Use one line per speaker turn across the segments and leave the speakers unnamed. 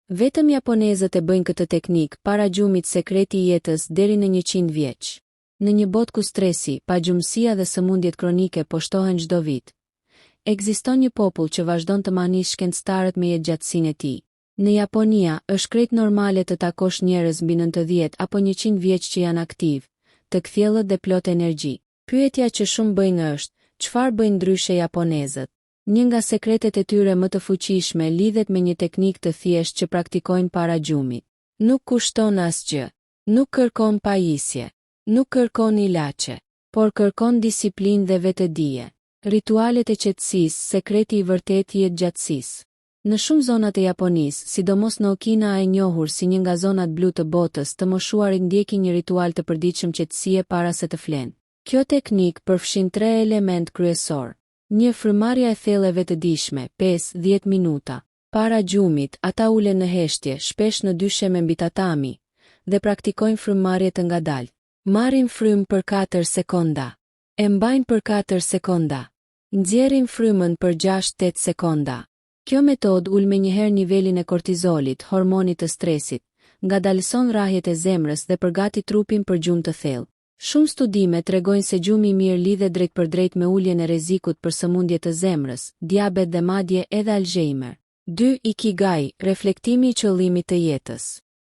Vetëm japonezët e bëjnë këtë teknik, para gjumit sekreti I jetës deri në 100 vjeç. Në një botë ku stresi, pagjumësia dhe sëmundjet kronike po shtohen çdo vit, ekziston një popull që vazhdon të manisë shkencëtarët me jetëgjatësinë e tij. Në Japonia, është krejt normale të takosh njerëz mbi 90 apo 100 vjeç që janë aktiv, të kthjellët dhe plot energji. Pyetja që shumë bëjnë është, çfarë bëjnë ndryshe japonezët? Një nga sekretet e tyre më të fuqishme lidhet me një teknik të thjeshtë që praktikojnë para gjumit. Nuk kushton asgjë, nuk kërkon pajisje, nuk kërkon ilaçe, por kërkon disiplinë dhe vetëdije. Ritualet e qetësisë, sekreti I vërtetë I jetëgjatësisë. Në shumë zonat e Japonisë, sidomos në Okina e njohur si një nga zonat blu të botës, të moshuarit ndjekin një ritual të përditshëm qetësie para se të flenë. Kjo teknik përfshin 3 element kryesor. Një, frymëmarrja e thellë e vetëdijshme, 5-10 minuta. Para gjumit, ata ulen në heshtje, shpesh në dysheme mbi tatami, dhe praktikojnë frymëmarrje të ngadaltë. Marrin frymë për 4 sekonda. E mbajnë për 4 sekonda. Nxjerrin frymën për 6-8 sekonda. Kjo metodë ul menjëherë nivelin e kortizolit, hormonit të stresit, ngadalëson rrahjet e zemrës dhe përgatit trupin për gjumë të thellë. Shumë studime tregojnë se gjumi I mirë lidhet drejt për drejt me uljen e rrezikut për sëmundje të zemrës, diabet dhe madje edhe Alzheimer. 2. Ikigai, reflektimi I qëllimit të jetës.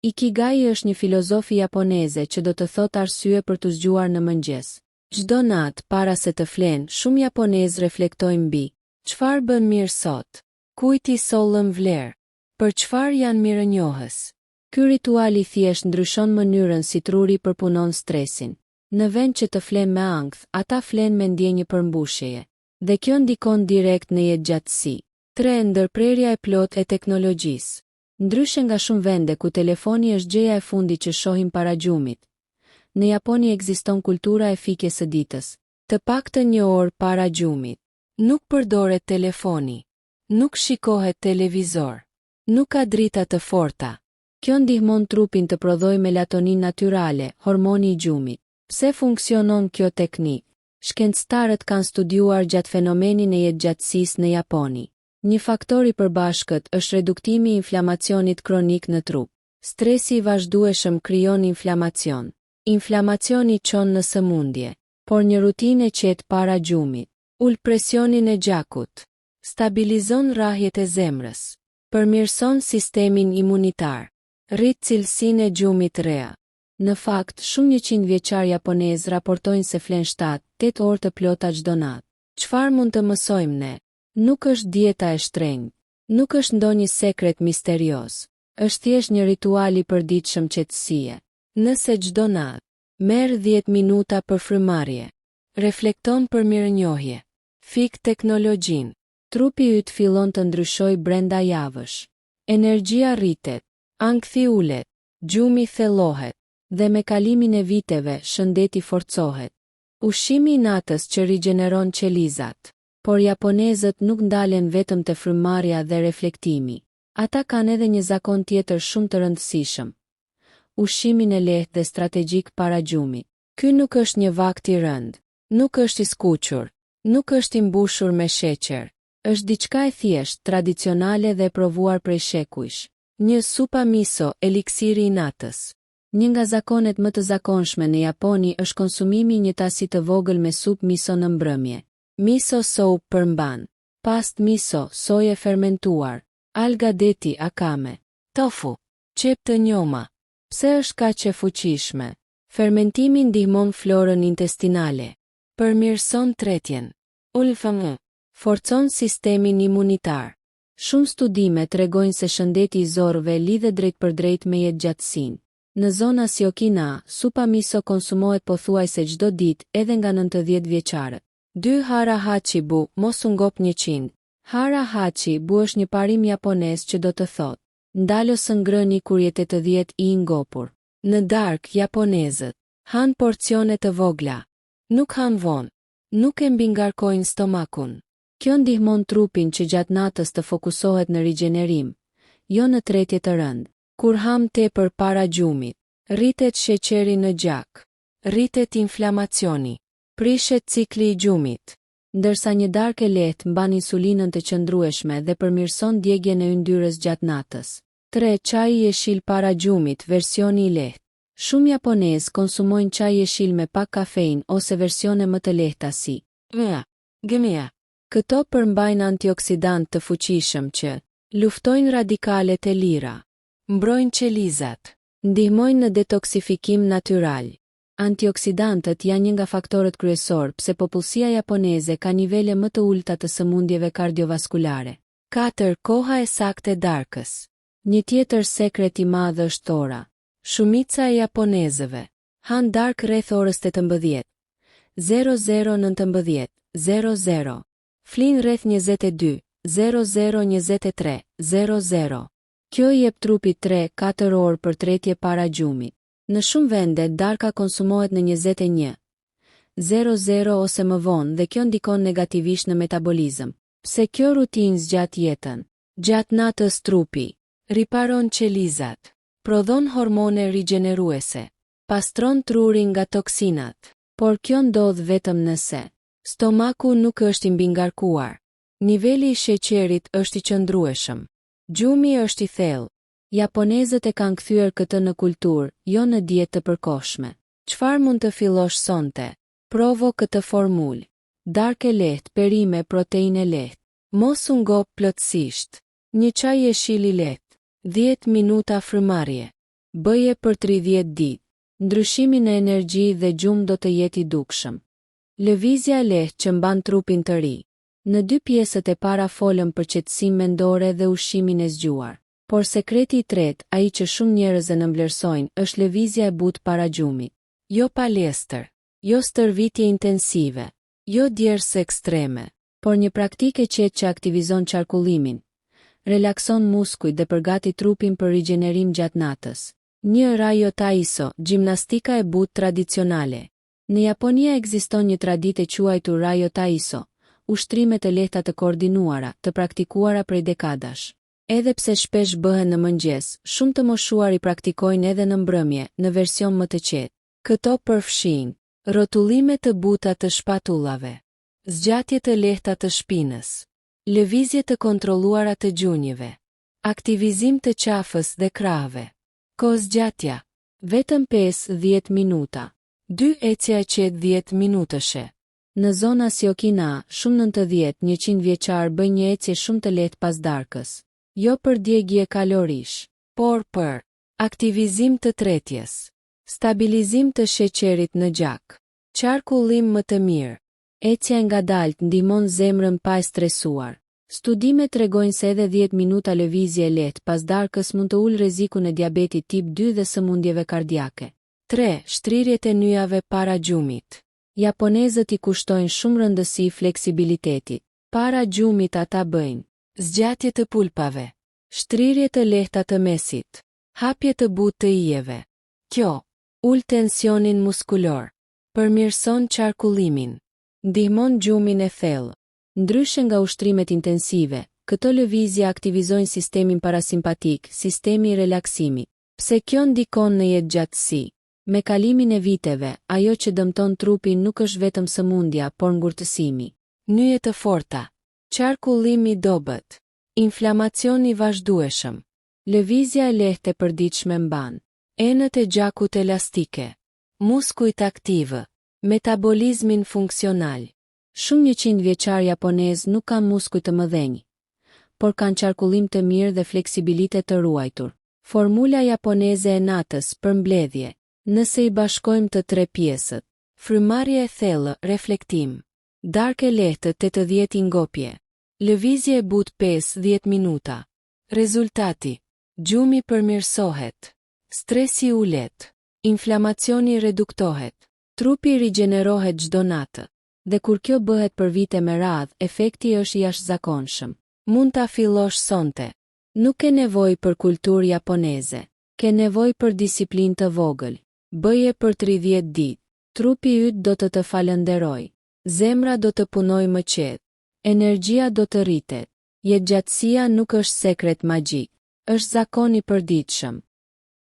Ikigai është një filozofi japoneze që do të thotë arsye për të zgjuar në mëngjes. Çdo natë para se të flenë, shumë japonezë reflektojnë mbi çfarë bën mirë sot. Kujt I sollëm vlerë? Për çfarë janë mirënjohës? Ky ritual I thjesht ndryshon mënyrën si truri përpunon stresin. Në vend që të flenë me ankth, ata flenë me ndjenjë përmbushjeje. Dhe kjo ndikon direkt në jetëgjatësi. 3. Ndërprerja e plot e teknologjisë. Ndryshe nga shumë vende ku telefoni është gjëja e fundit që shohim para gjumit, në Japoni ekziston kultura e fikjes së ditës. Të paktën 1 orë para gjumit. Nuk përdoret telefoni. Nuk shikohet televizor. Nuk ka drita të forta. Kjo ndihmon trupin të prodhojë melatonin natyrale, hormoni I gjumit. Pse funksionon kjo teknik? Shkencëtarët kanë studiuar gjatë fenomenin e jetëgjatësisë në Japoni. Një faktor I përbashkët është reduktimi I inflamacionit kronik në trup. Stresi I vazhdueshëm krijon inflamacion. Inflamacioni çon në sëmundje, por një rutinë e qetë para gjumit ul presionin e gjakut. Stabilizon rrahjet e zemrës, përmirëson sistemin imunitar, rrit cilësinë e gjumit rea. Në fakt, shumë 100 vjeçar japonez raportojnë se flen 7-8 orë të plota çdo natë. Çfarë mund të mësojmë ne? Nuk është dieta e shtrenjtë, nuk është ndonjë sekret misterioz, është thjesht një ritual I përditshëm qetësie. Nëse çdo natë merr 10 minuta për frymëmarrje, reflekton për mirënjohje, fik teknologjinë, trupi yt fillon të ndryshojë brenda javësh. Energjia rritet, ankthi ulet, gjumi thellohet, dhe me kalimin e viteve shëndeti forcohet. Ushqimi I natës që rigjeneron qelizat. Por japonezët nuk ndalen vetëm te frymëmarrja dhe reflektimi. Ata kanë edhe një zakon tjetër shumë të rëndësishëm. Ushqimin e lehtë dhe strategjik para gjumit. Ky nuk është një vakt I rënd, nuk është I skuqur, nuk është I mbushur me sheqer. Është diçka e thjeshtë, tradicionale dhe e provuar prej shekujsh. Një supa miso, eliksiri I natës. Një nga zakonet më të zakonshme në Japoni është konsumimi një tasi të vogël me supë miso në mbrëmje. Miso soup përmban, past miso, soje fermentuar, alga deti akame, tofu, qep të njoma. Pse është kaq e fuqishme? Fermentimi ndihmon florën intestinale, përmirëson tretjen, forcon sistemin imunitar. Shumë studime tregojnë se shëndeti I zorëve lidhet drejt për drejt me jetëgjatësinë. Në zona si Okina, supa miso konsumohet pothuajse çdo ditë edhe nga 90 vjeçarët. 2. Hara hachi bu, mos u ngop 100. Hara hachi bu është një parim japonez që do të thotë ndalo së ngrëni kur jetë 80 I ngopur. Në darkë, japonezët han porcione të vogla, nuk han vonë, nuk e mbingarkojnë stomakun. Kjo ndihmon trupin që gjatë natës të fokusohet në rigjenerim, jo në tretje të rëndë. Kur ham tepër para gjumit, rritet sheqeri në gjak, rritet inflamacioni, prishet cikli I gjumit, ndërsa një darkë e lehtë mban insulinën të qëndrueshme dhe përmirëson djegjen e yndyrës gjatë natës. 3. Çaji jeshil para gjumit, versioni i lehtë. Shumë japonezë konsumojnë çaj jeshil me pak kafein ose versione më të lehta si Gmea. Këto përmbajnë antioksidant të fuqishëm që luftojnë radikalet e lira, mbrojnë qelizat, ndihmojnë në detoksifikim natyral. Antioksidantët janë një nga faktorët kryesor pse popullsia japoneze ka nivele më të ulta të sëmundjeve kardiovaskulare. 4. Koha e saktë e darkës. Një tjetër sekret i madh është ora. Shumica e japonezëve han darkë rreth orës 18:00, 00:19, 00. Flin rreth 22:00, 00:23, 00. Kjo i jep trupit 3-4 orë për tretje para gjumit. Në shumë vende darka konsumohet në 21:00, 00 ose më vonë dhe kjo ndikon negativisht në metabolizëm. Pse kjo rutinë zgjat jetën? Gjatë natës trupi riparon qelizat, prodhon hormone rigjeneruese, pastron trurin nga toksinat, por kjo ndodh vetëm nëse stomaku nuk është i mbingarkuar. Niveli i sheqerit është i qëndrueshëm. Gjumi është i thellë. Japonezët e kanë kthyer këtë në kulturë, jo në dietë të përkohshme. Çfarë mund të fillosh sonte? Provo këtë formulë. Darkë lehtë, perime, proteinë lehtë. Mos u ngop plotësisht. Një çaj jeshil i lehtë. 10 minuta frymarrje. Bëje për 30 ditë. Ndryshimi në energji dhe gjumë do të jetë i dukshëm. Lëvizja e lehtë që mban trupin të ri. Në 2 pjesët e para folëm për qetësim mendore dhe ushqimin e zgjuar. Por sekreti i tretë, ai që shumë njerëz e nënvlerësojnë, është lëvizja e butë para gjumit. Jo palestër, jo stërvitje intensive, jo djersë ekstreme, por një praktikë e qetë që aktivizon qarkullimin, relakson muskujt dhe përgati trupin për rigjenerim gjatë natës. Një Ryo Taiso, gjimnastika e butë tradicionale. Në Japonia ekziston një traditë e quajtur Ryo Taiso, ushtrime të lehta të koordinuara, të praktikuara prej dekadash. Edhe pse shpesh bëhen në mëngjes, shumë të moshuar i praktikojnë edhe në mbrëmje, në version më të qetë. Këto përfshin rrotullime të buta të shpatullave, zgjatje të lehta të shpinës, lëvizje të kontrolluara të gjunjëve, aktivizim të qafës dhe krahëve. Kohë zgjatja, vetëm 5-10 minuta. 2 Ecja e qetë 10 minutëshe. Në zona si Okina, shumë 90-100 vjeçar bëjnë një ecje shumë të lehtë pas darkës. Jo për djegje kalorish, por për aktivizim të tretjes, stabilizim të sheqerit në gjak, qarkullim më të mirë. Ecja ngadalt ndihmon zemrën pa e stresuar. Studimet tregojnë se edhe 10 minuta lëvizje lehtë pas darkës mund të ulë rrezikun e diabetit tip 2 dhe sëmundjeve kardiake. 3. Shtrirjet e nyjave para gjumit. Japonezët i kushtojnë shumë rëndësi fleksibilitetit. Para gjumit ata bëjnë zgjatje të pulpave, shtrirje të lehta të mesit, hapje të butë të ijeve. Kjo ul tensionin muskulor, përmirëson qarkullimin, ndihmon gjumin e thellë. Ndryshe nga ushtrimet intensive, këto lëvizje aktivizojnë sistemin parasimpatik, sistemi i relaksimit. Pse kjo ndikon në jetëgjatësi? Me kalimin e viteve, ajo që dëmton trupin nuk është vetëm sëmundja, por ngurtësimi. Nyje të forta, qarkullim i dobët, inflamacion i vazhdueshëm, lëvizja e lehtë e përditshme mban, enët e gjakut elastike, muskujt aktivë, metabolizmin funksional. Shumë 100 vjeçar japonez nuk kanë muskuj të mëdhenj, por kanë qarkullim të mirë dhe fleksibilitet të ruajtur. Formula japoneze e natës për mbledhje. Nëse i bashkojmë të 3 pjesët, frymarrje e thellë, reflektim, darkë e lehtë 80 ngopje, lëvizje e butë 5-10 minuta. Rezultati: gjumi përmirësohet, stresi ulet, inflamacioni reduktohet, trupi rigjenerohet çdo natë. Dhe kur kjo bëhet për vite me radhë, efekti është i jashtëzakonshëm. Mund ta fillosh sonte. Nuk ke nevojë për kulturë japoneze, ke nevojë për disiplinë të vogël. Bëje për 30 ditë. Trupi yt do të falënderojë. Zemra do të punojë më qetë. Energjia do të rritet. Jetëgjatësia nuk është sekret magjik, është zakon i përditshëm.